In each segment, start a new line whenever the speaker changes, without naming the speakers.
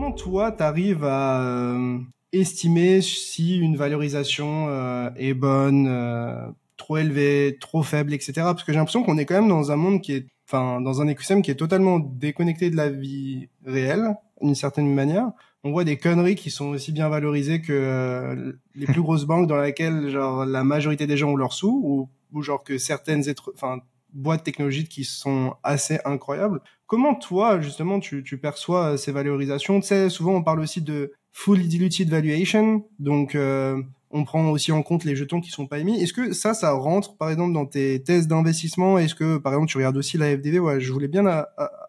comment toi, t'arrives à estimer si une valorisation est bonne, trop élevée, trop faible, etc. Parce que j'ai l'impression qu'on est quand même dans un monde dans un écosystème qui est totalement déconnecté de la vie réelle, d'une certaine manière. On voit des conneries qui sont aussi bien valorisées que les plus grosses banques dans lesquelles genre la majorité des gens ont leurs sous, ou genre que certaines boîtes technologiques qui sont assez incroyables. Comment toi, justement, tu perçois ces valorisations? Tu sais, souvent on parle aussi de fully diluted valuation, donc on prend aussi en compte les jetons qui sont pas émis. Est-ce que ça rentre, par exemple, dans tes thèses d'investissement? Est-ce que, par exemple, tu regardes aussi la FDV? Ouais, je voulais bien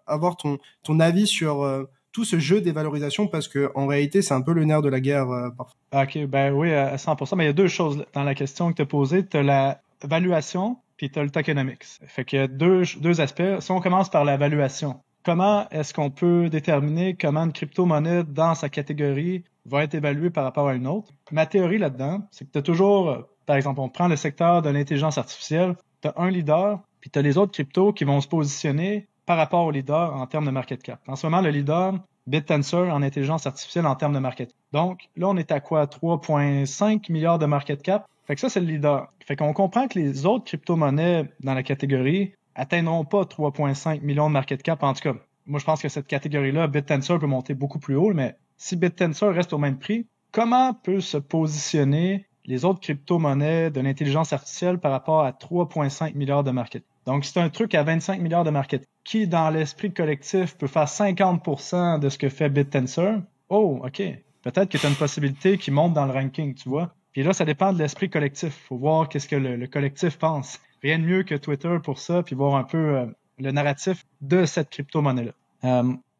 avoir ton avis sur tout ce jeu des valorisations, parce que en réalité, c'est un peu le nerf de la guerre parfois.
OK, ben oui, à 100%. Mais il y a deux choses dans la question que tu as posée. Tu as la valuation, puis tu as le tokenomics. Fait qu'il y a deux aspects. Si on commence par la valuation, comment est-ce qu'on peut déterminer comment une crypto-monnaie dans sa catégorie va être évaluée par rapport à une autre? Ma théorie là-dedans, c'est que tu as toujours, par exemple, on prend le secteur de l'intelligence artificielle, tu as un leader, puis tu as les autres cryptos qui vont se positionner par rapport au leader en termes de market cap. En ce moment, le leader, BitTensor en intelligence artificielle en termes de market cap. Donc là, on est à quoi? 3,5 milliards de market cap. Fait que ça, c'est le leader. Fait qu'on comprend que les autres crypto-monnaies dans la catégorie atteindront pas 3,5 millions de market cap. En tout cas, moi, je pense que cette catégorie-là, BitTensor peut monter beaucoup plus haut, mais si BitTensor reste au même prix, comment peut se positionner les autres crypto-monnaies de l'intelligence artificielle par rapport à 3,5 milliards de market cap? Donc, c'est un truc à 25 milliards de market cap qui, dans l'esprit collectif, peut faire 50% de ce que fait BitTensor. Oh, OK. Peut-être que tu as une possibilité qui monte dans le ranking, tu vois. Puis là, ça dépend de l'esprit collectif. Faut voir qu'est-ce que le collectif pense. Rien de mieux que Twitter pour ça, puis voir un peu le narratif de cette crypto-monnaie-là.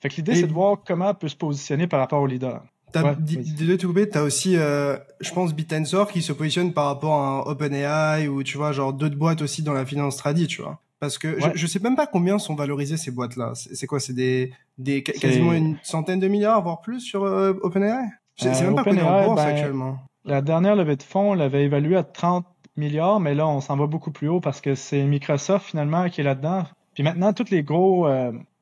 Fait que l'idée, c'est de voir comment elle peut se positionner par rapport au leader.
T'as aussi, je pense, BitTensor qui se positionne par rapport à un OpenAI, ou tu vois, genre d'autres boîtes aussi dans la finance tradi, tu vois. Parce que je sais même pas combien sont valorisées ces boîtes-là. C'est quoi? C'est quasiment une centaine de milliards, voire plus sur OpenAI? C'est même pas connu en bourse actuellement.
La dernière levée de fonds, on l'avait évalué à 30 milliards, mais là, on s'en va beaucoup plus haut parce que c'est Microsoft finalement qui est là-dedans. Puis maintenant, tous les gros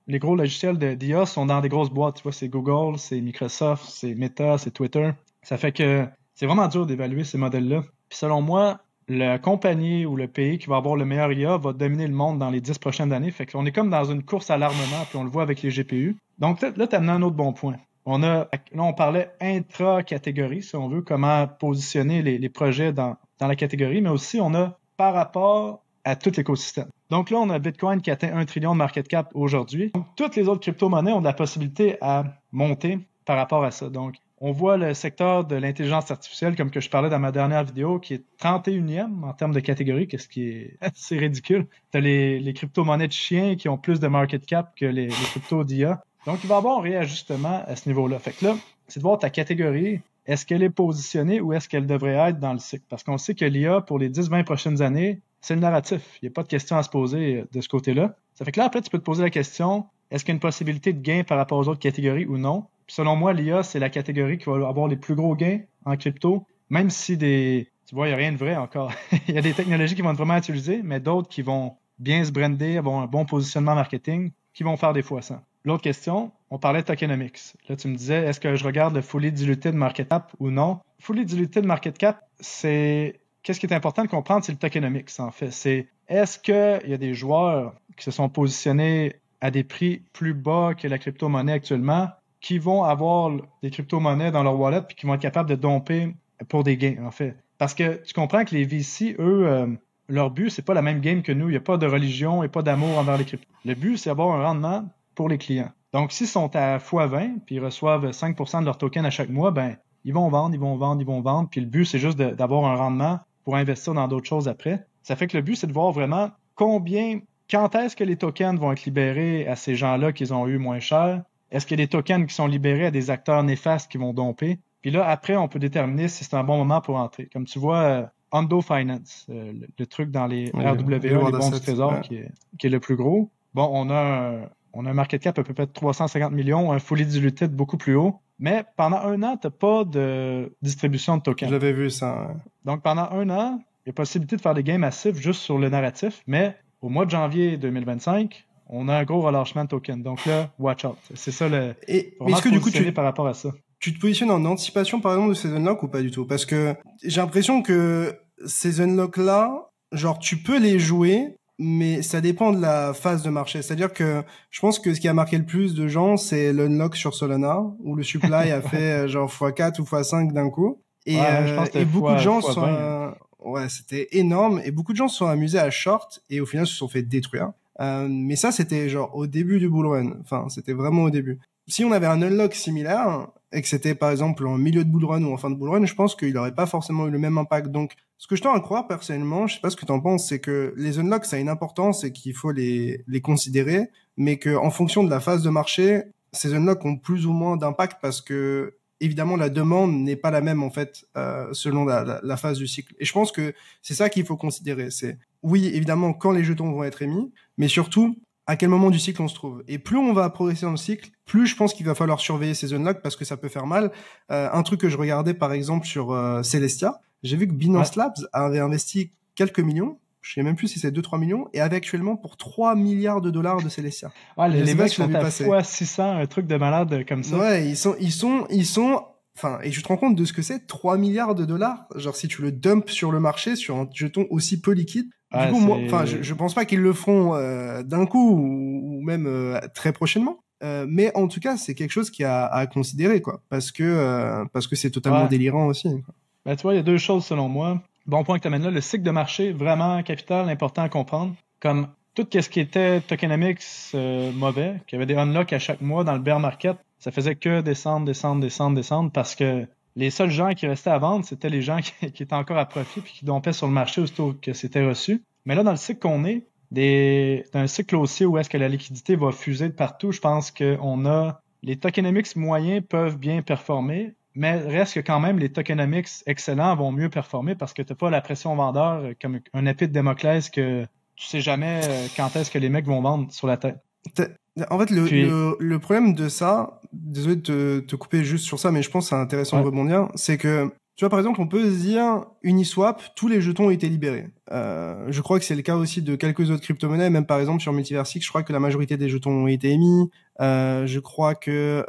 logiciels d'IA sont dans des grosses boîtes. Tu vois, c'est Google, c'est Microsoft, c'est Meta, c'est Twitter. Ça fait que c'est vraiment dur d'évaluer ces modèles-là. Puis selon moi, la compagnie ou le pays qui va avoir le meilleur IA va dominer le monde dans les 10 prochaines années. Fait qu'on est comme dans une course à l'armement, puis on le voit avec les GPU. Donc là, tu as amené un autre bon point. Là, on parlait intra-catégorie, si on veut, comment positionner les projets dans la catégorie, mais aussi on a par rapport à tout l'écosystème. Donc là, on a Bitcoin qui atteint 1 trillion de market cap aujourd'hui. Donc, toutes les autres crypto-monnaies ont de la possibilité à monter par rapport à ça. Donc, on voit le secteur de l'intelligence artificielle, comme que je parlais dans ma dernière vidéo, qui est 31e en termes de catégorie, ce qui est assez ridicule. Tu as les crypto-monnaies de chiens qui ont plus de market cap que les cryptos d'IA. Donc, il va y avoir un réajustement à ce niveau-là. Fait que là, c'est de voir ta catégorie. Est-ce qu'elle est positionnée ou est-ce qu'elle devrait être dans le cycle? Parce qu'on sait que l'IA, pour les 10-20 prochaines années, c'est le narratif. Il n'y a pas de question à se poser de ce côté-là. Ça fait que là, après, tu peux te poser la question, est-ce qu'il y a une possibilité de gain par rapport aux autres catégories ou non? Puis selon moi, l'IA, c'est la catégorie qui va avoir les plus gros gains en crypto, même si tu vois, il n'y a rien de vrai encore. Il y a des technologies qui vont être vraiment utilisées, mais d'autres qui vont bien se brander, avoir un bon positionnement marketing, qui vont faire des fois ça. L'autre question, on parlait de tokenomics. Là, tu me disais, est-ce que je regarde le fully diluted market cap ou non? Fully diluted market cap, qu'est-ce qui est important de comprendre, c'est le tokenomics, en fait. C'est, est-ce qu'il y a des joueurs qui se sont positionnés à des prix plus bas que la crypto-monnaie actuellement, qui vont avoir des crypto-monnaies dans leur wallet puis qui vont être capables de domper pour des gains, en fait. Parce que tu comprends que les VC, eux, leur but, c'est pas la même game que nous. Il n'y a pas de religion et pas d'amour envers les cryptos. Le but, c'est d'avoir un rendement pour les clients. Donc, s'ils sont à x20 puis ils reçoivent 5% de leur token à chaque mois, ben ils vont vendre. Puis le but, c'est juste d'avoir un rendement pour investir dans d'autres choses après. Ça fait que le but, c'est de voir vraiment quand est-ce que les tokens vont être libérés à ces gens-là qu'ils ont eu moins cher. Est-ce qu'il y a des tokens qui sont libérés à des acteurs néfastes qui vont domper? Puis là, après, on peut déterminer si c'est un bon moment pour entrer. Comme tu vois, Hondo Finance, le truc dans les RWA, les bons du trésor, qui est le plus gros. Bon, on a un market cap à peu près de 350 millions, un fully diluted beaucoup plus haut. Mais pendant un an, tu n'as pas de distribution de tokens.
J'avais vu ça. Ouais.
Donc, pendant un an, il y a possibilité de faire des gains massifs juste sur le narratif. Mais au mois de janvier 2025, on a un gros relâchement de tokens. Donc là, watch out. C'est ça le.
Mais est-ce que du coup,
par rapport à ça?
Tu te positionnes en anticipation, par exemple, de ces unlocks ou pas du tout? Parce que j'ai l'impression que ces unlocks-là, genre, tu peux les jouer, mais ça dépend de la phase de marché. C'est-à-dire que je pense que ce qui a marqué le plus de gens, c'est l'unlock sur Solana, où le supply a fait genre x4 ou x5 d'un coup. Et,
je pense que
beaucoup de gens sont...
Ouais,
c'était énorme. Et beaucoup de gens se sont amusés à short et au final se sont fait détruire. Mais ça, c'était genre au début du bull run. Enfin, c'était vraiment au début. Si on avait un unlock similaire et que c'était par exemple en milieu de bull run ou en fin de bull run, je pense qu'il n'aurait pas forcément eu le même impact. Donc, ce que je tends à croire personnellement, je sais pas ce que t'en penses, c'est que les unlocks, ça a une importance et qu'il faut les considérer, mais que en fonction de la phase de marché, ces unlocks ont plus ou moins d'impact parce que évidemment la demande n'est pas la même en fait selon la phase du cycle. Et je pense que c'est ça qu'il faut considérer. C'est oui évidemment quand les jetons vont être émis, mais surtout à quel moment du cycle on se trouve. Et plus on va progresser dans le cycle, plus je pense qu'il va falloir surveiller ces unlocks parce que ça peut faire mal. Un truc que je regardais par exemple sur Celestia, j'ai vu que Binance Labs avait investi quelques millions, je sais même plus si c'est 2-3 millions, et avait actuellement pour 3 milliards de dollars de Celestia.
Ouais, les mecs sont à fois 600, un truc de malade comme ça.
Ouais, ils sont enfin, et tu te rends compte de ce que c'est, 3 milliards de dollars. Genre, si tu le dumps sur le marché, sur un jeton aussi peu liquide. Du coup, moi, enfin, je pense pas qu'ils le feront d'un coup ou même très prochainement. Mais en tout cas, c'est quelque chose qui a à considérer, quoi. Parce que c'est totalement délirant aussi, quoi.
Ben, tu vois, il y a deux choses selon moi. Bon point que tu amènes là, le cycle de marché, vraiment capital, important à comprendre. Comme tout ce qui était tokenomics mauvais, qui avait des unlocks à chaque mois dans le bear market, ça faisait que descendre parce que les seuls gens qui restaient à vendre, c'était les gens qui étaient encore à profit puis qui dompaient sur le marché aussitôt que c'était reçu. Mais là, dans le cycle qu'on est, d'un cycle aussi où est-ce que la liquidité va fuser de partout, je pense qu'on a les tokenomics moyens peuvent bien performer, mais reste que quand même les tokenomics excellents vont mieux performer parce que tu n'as pas la pression vendeur comme un épée de Damoclès que tu sais jamais quand est-ce que les mecs vont vendre sur la tête.
En fait, le problème de ça, désolé de te couper juste sur ça, mais je pense que c'est intéressant de rebondir, c'est que, tu vois, par exemple, on peut se dire, Uniswap, tous les jetons ont été libérés. Je crois que c'est le cas aussi de quelques autres crypto-monnaies, même par exemple sur Multiversix, je crois que la majorité des jetons ont été émis. Je crois que,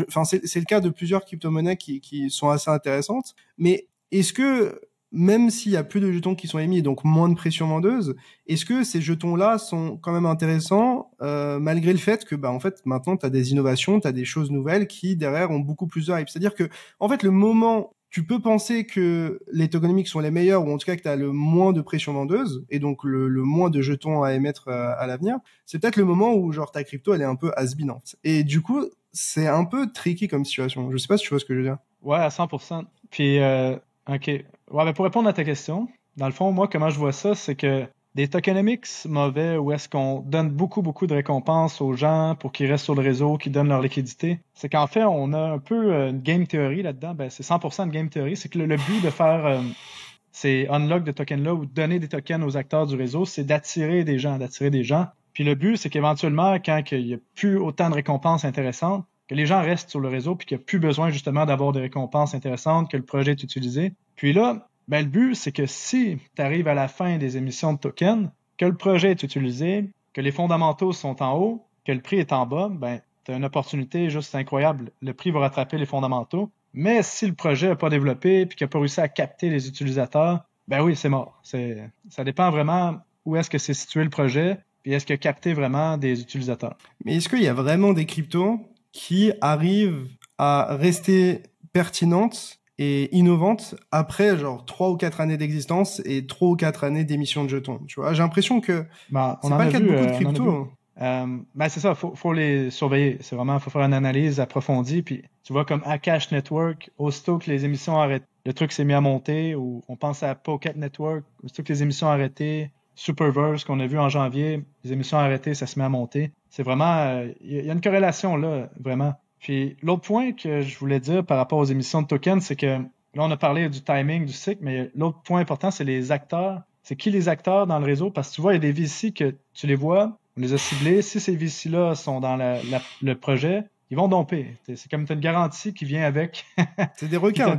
enfin, c'est le cas de plusieurs crypto-monnaies qui sont assez intéressantes. Mais est-ce que, même s'il y a plus de jetons qui sont émis, donc moins de pression vendeuse, est-ce que ces jetons-là sont quand même intéressants malgré le fait que en fait maintenant tu as des innovations, tu as des choses nouvelles qui derrière ont beaucoup plus de hype. C'est-à-dire que en fait le moment tu peux penser que les tokenomics sont les meilleurs ou en tout cas que tu as le moins de pression vendeuse et donc le moins de jetons à émettre à l'avenir, c'est peut-être le moment où genre ta crypto elle est un peu has-beenante. Et du coup, c'est un peu tricky comme situation. Je sais pas si tu vois ce que je veux dire.
Ouais, à 100%. Puis OK. Ouais, ben pour répondre à ta question, dans le fond, moi, comment je vois ça, c'est que des tokenomics mauvais où est-ce qu'on donne beaucoup de récompenses aux gens pour qu'ils restent sur le réseau, qu'ils donnent leur liquidité, c'est qu'en fait, on a un peu une game theory là-dedans. Ben, c'est 100% de game theory. C'est que le but de faire ces unlock de tokens-là ou donner des tokens aux acteurs du réseau, c'est d'attirer des gens. Puis le but, c'est qu'éventuellement, quand il n'y a plus autant de récompenses intéressantes, que les gens restent sur le réseau puis qu'il n'y a plus besoin justement d'avoir des récompenses intéressantes, que le projet est utilisé. Puis là, ben, le but, c'est que si tu arrives à la fin des émissions de tokens, que le projet est utilisé, que les fondamentaux sont en haut, que le prix est en bas, ben, tu as une opportunité juste incroyable. Le prix va rattraper les fondamentaux. Mais si le projet n'a pas développé puis qu'il n'a pas réussi à capter les utilisateurs, ben oui, c'est mort. Ça dépend vraiment où est-ce que c'est situé le projet puis est-ce qu'il a capté vraiment des utilisateurs.
Mais est-ce qu'il y a vraiment des cryptos qui arrivent à rester pertinentes et innovantes après genre 3 ou 4 années d'existence et 3 ou 4 années d'émission de jetons, tu vois? J'ai l'impression que c'est pas le cas de beaucoup de cryptos.
Ben c'est ça, faut les surveiller. C'est vraiment, faut faire une analyse approfondie. Puis tu vois, comme Akash Network, aussitôt que les émissions arrêtent, le truc s'est mis à monter, ou on pense à Pocket Network, aussitôt que les émissions arrêtées, Superverse qu'on a vu en janvier, les émissions arrêtées, ça se met à monter. C'est vraiment, il y a une corrélation là, vraiment. Puis l'autre point que je voulais dire par rapport aux émissions de tokens, c'est que là on a parlé du timing, du cycle, mais l'autre point important, c'est les acteurs. C'est qui les acteurs dans le réseau? Parce que tu vois, il y a des VC que tu les vois, on les a ciblés. Si ces VC-là sont dans le projet, ils vont domper. C'est comme tu as une garantie qui vient avec.
C'est des requins.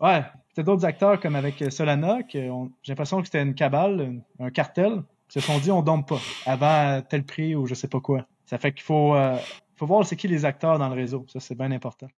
Ouais. Peut-être d'autres acteurs comme avec Solana, j'ai l'impression que c'était une cabale, un cartel. Ils se sont dit, on dompe pas avant tel prix ou je sais pas quoi. Ça fait qu'il faut voir c'est qui les acteurs dans le réseau. Ça, c'est bien important.